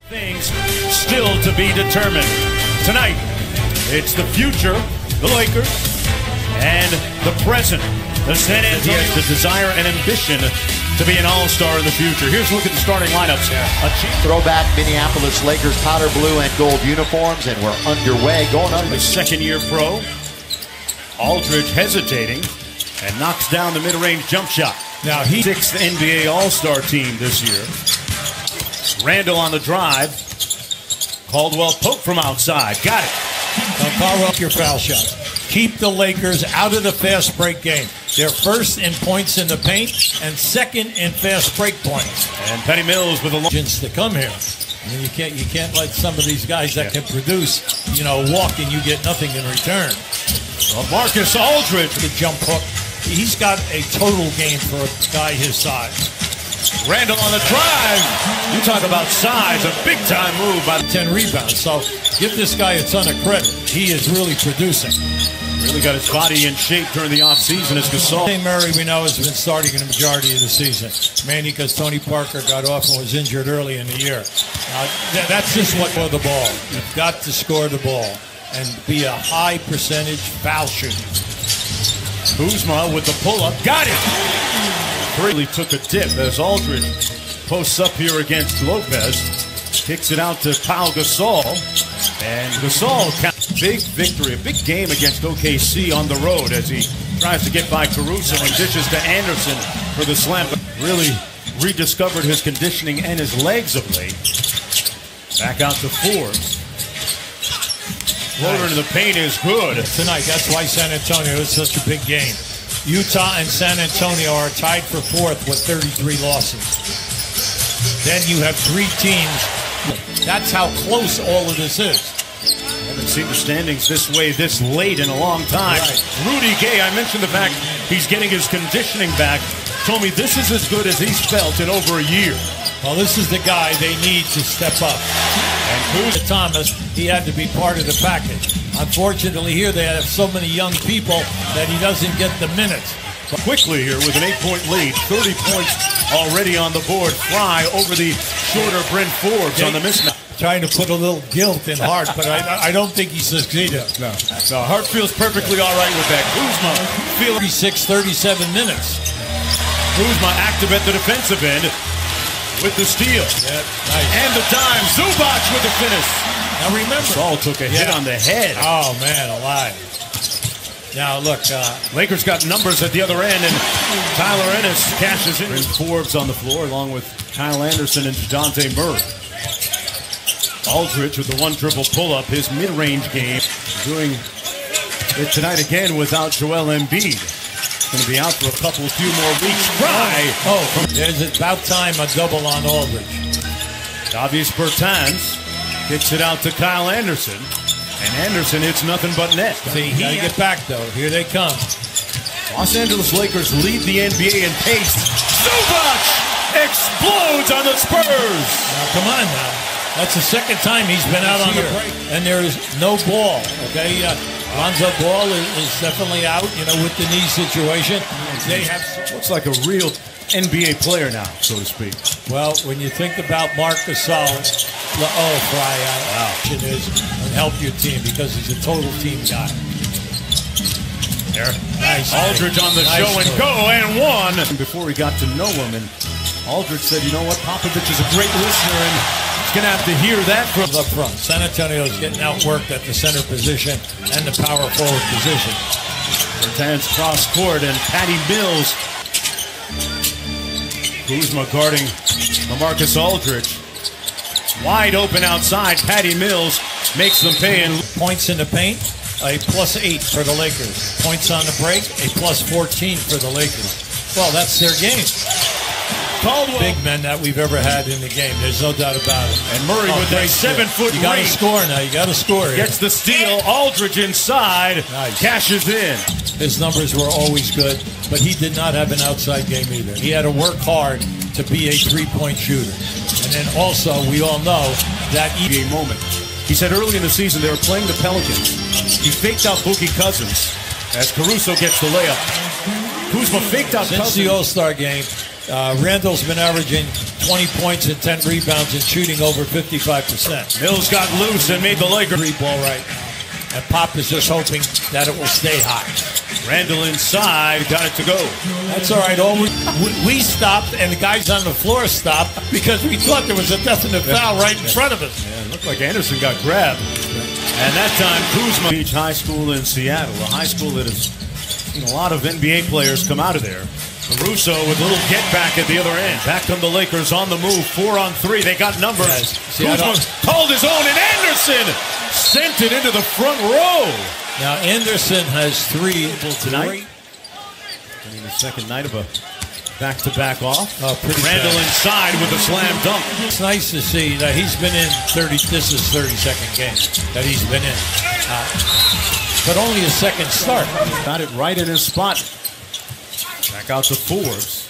Things still to be determined. Tonight, it's the future, the Lakers, and the present. The San Antonio has the desire and ambition to be an all-star in the future. Here's a look at the starting lineups. Throwback Minneapolis Lakers powder blue and gold uniforms, and we're underway. Going under. The second-year pro, Aldridge hesitating and knocks down the mid-range jump shot. Now, he's sixth NBA All-Star team this year. Randall on the drive. Caldwell poke from outside. Got it. Now, Caldwell, your foul shots. Keep the Lakers out of the fast break game. They're first in points in the paint and second in fast break points. And Patty Mills with a long to come here. I mean, you can't let some of these guys that can produce, walk and you get nothing in return. Well, Marcus Aldridge, the jump hook. He's got a total game for a guy his size. Randall on the drive. You talk about size, a big-time move by 10 rebounds. So give this guy a ton of credit. He is really producing. Really got his body in shape during the offseason as Gasol. Murray, we know, has been starting in the majority of the season. Mainly because Tony Parker got off and was injured early in the year. That's just what for the ball. You've got to score the ball and be a high percentage foul shooter. Kuzma with the pull-up. Got it! Really took a dip as Aldridge posts up here against Lopez. Kicks it out to Pau Gasol. And Gasol, big victory, a big game against OKC on the road as he tries to get by Caruso and dishes to Anderson for the slam. But really rediscovered his conditioning and his legs of late. Back out to Forbes. Floater to the paint is good. Tonight, that's why San Antonio is such a big game. Utah and San Antonio are tied for fourth with 33 losses. Then you have three teams. That's how close all of this is. I haven't seen the standings this way this late in a long time. Right. Rudy Gay, I mentioned the fact he's getting his conditioning back. Told me this is as good as he's felt in over a year. Well, this is the guy they need to step up. And Kuzma Thomas, he had to be part of the package. Unfortunately, here they have so many young people that he doesn't get the minutes. But quickly here with an 8-point lead, 30 points already on the board. Fry over the shorter Brent Forbes on the mismatch. Trying to put a little guilt in Hart, but I don't think he succeeded. No, Hart feels perfectly all right with that. Kuzma feeling 37 minutes. Kuzma active at the defensive end with the steal. Yeah, nice. And the dime. Zubac with the finish. Now remember, Saul took a hit on the head. Oh, man, alive. Now, look. Lakers got numbers at the other end, and Tyler Ennis cashes in. Forbes on the floor, along with Kyle Anderson and Dejounte Murray. Aldridge with the one-dribble pull-up, his mid-range game. Doing it tonight again without Joel Embiid. Going to be out for a few more weeks. It's about time a double on Aldridge. Davis Bertans kicks it out to Kyle Anderson. And Anderson hits nothing but net. See, he gotta get back, though. Here they come. Los Angeles Lakers lead the NBA in pace. Zubac explodes on the Spurs. Now, come on now. That's the second time he's been out on the break. And there is no ball, okay? Lonzo Ball is definitely out, with the knee situation. They have looks like a real NBA player now, so to speak. Well, when you think about Marc Gasol, Fry out is and help your team because he's a total team guy. There, nice. Aldridge on the show and go and one. Before he got to know him, and Aldridge said, "You know what? Popovich is a great listener, and he's going to have to hear that from up front." San Antonio is getting outworked at the center position and the power forward position. Bertans cross court and Patty Mills. Kuzma guarding LaMarcus Aldridge. Wide open outside. Patty Mills makes them pay. And points in the paint, a +8 for the Lakers. Points on the break, a +14 for the Lakers. Well, that's their game. Caldwell. Big men that we've ever had in the game. There's no doubt about it. And Murray with that 7-foot You got to score now. You got to score here. Gets the steal. Aldridge inside. Nice. Cashes in. His numbers were always good, but he did not have an outside game either. He had to work hard to be a three-point shooter. And then also, we all know that NBA moment. He said early in the season they were playing the Pelicans. He faked out Boogie Cousins as Caruso gets the layup. Kuzma faked out Since Cousins. the All-Star game, Randall's been averaging 20 points and 10 rebounds and shooting over 55%. Mills got loose and made the Lakers. Three ball right now. And Pop is just hoping that it will stay hot. Randall inside, got it to go. That's all right. We stopped, and the guys on the floor stopped because we thought there was a definite foul right in front of us. Yeah, it looked like Anderson got grabbed. And that time, Kuzma Beach High School in Seattle, a high school that has seen a lot of NBA players come out of there. Caruso with a little get back at the other end. Back come the Lakers on the move, 4-on-3. They got numbers. Yes. Kuzma called his own, and Anderson sent it into the front row. Now Anderson has three tonight. In the second night of a back-to-back off. Randall inside with a slam dunk. It's nice to see that he's been in 30. This is 32nd game that he's been in, but only his second start. Got it right in his spot. Back out to Forbes.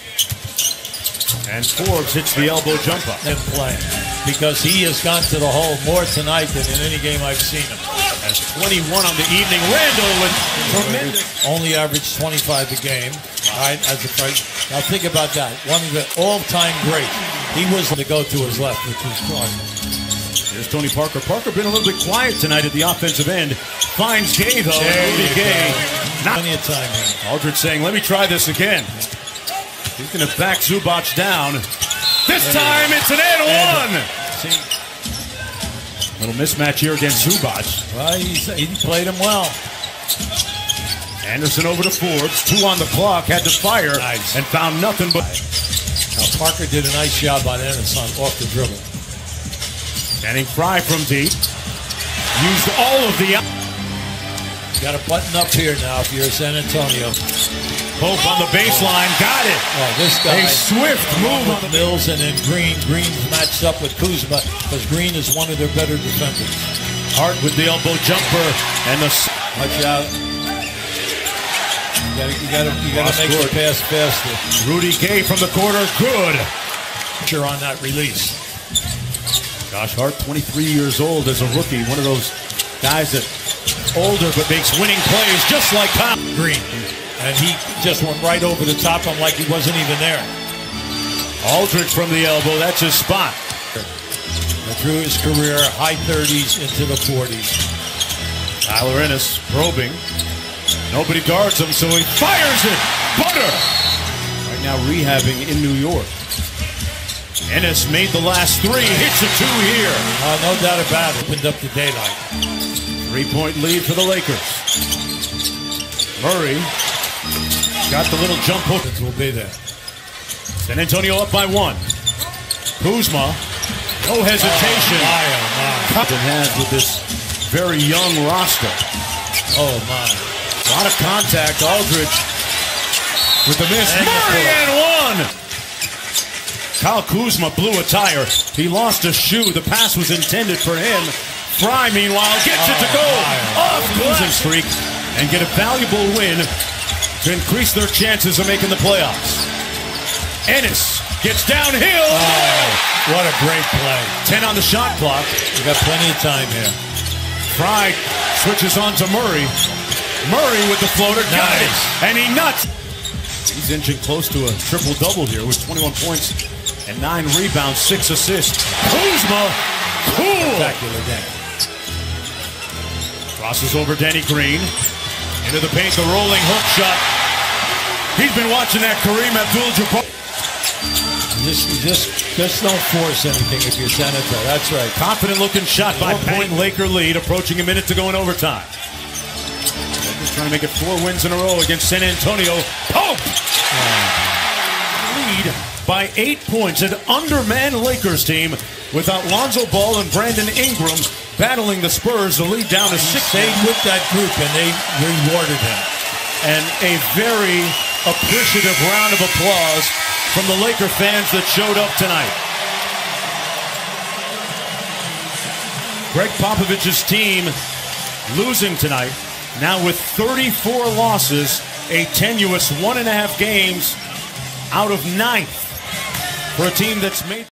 And Forbes hits the elbow jumper. And playing because he has gone to the hole more tonight than in any game I've seen him. As 21 on the evening. Randall with tremendous. Only averaged 25 a game. All right, as a price. Now think about that. One of the all-time greats. He was to go to his left, which was awesome. Here's Tony Parker. Parker been a little bit quiet tonight at the offensive end. Finds Gay though. Rudy Gay. Plenty of time here. Aldridge saying, "Let me try this again." He's going to back Zubac down. This time it's an and one. Little mismatch here against Zubac. Well, he played him well. Anderson over to Forbes. 2 on the clock. Had to fire and found nothing but. Now Parker did a nice job on Anderson off the dribble. Channing Frye from deep. Used all of the. You got to button up here now if you're San Antonio. Pope on the baseline, got it. Oh, this guy. A swift move on the Mills and then Green. Green's matched up with Kuzma because Green is one of their better defenders. Hart with the elbow jumper and the. Watch out. You gotta make the pass faster. Rudy Gay from the corner, good. You're on that release. Josh Hart, 23 years old as a rookie, one of those guys that older but makes winning plays just like Kyle Green. And he just went right over the top of him like he wasn't even there. Aldridge from the elbow, that's his spot. Through his career, high 30s into the 40s. Tyler Ennis probing. Nobody guards him, so he fires it. Butter! Right now rehabbing in New York. Ennis made the last 3, hits a 2 here. No doubt about it, opened up the daylight. 3-point lead for the Lakers. Murray got the little jump hook. Will be there. San Antonio up by 1. Kuzma, no hesitation. Cut in hands with this very young roster. Oh my. A lot of contact. Aldridge with the miss. Murray and 1. Kyle Kuzma blew a tire. He lost a shoe. The pass was intended for him. Frye, meanwhile, gets it to go off losing streak and get a valuable win to increase their chances of making the playoffs. Ennis gets downhill. Oh, what a great play. 10 on the shot clock. We got plenty of time here. Frye switches on to Murray. Murray with the floater. Got it. And he nuts. He's inching close to a triple-double here with 21 points and 9 rebounds, 6 assists. Kuzma, cool. Spectacular game. Crosses over Danny Green. Into the paint, the rolling hook shot. He's been watching that Kareem Abdul-Jabbar. Just don't force anything if you're San Antonio. That's right. Confident looking shot by point Laker lead, approaching a minute to go in overtime. Lakers trying to make it 4 wins in a row against San Antonio. Pope! Lead by 8 points. An undermanned Lakers team without Lonzo Ball and Brandon Ingram battling the Spurs. The lead down to 6. Stayed with that group and they rewarded him. And a very appreciative round of applause from the Laker fans that showed up tonight. Greg Popovich's team losing tonight, now with 34 losses, a tenuous 1.5 games out of 9th for a team that's made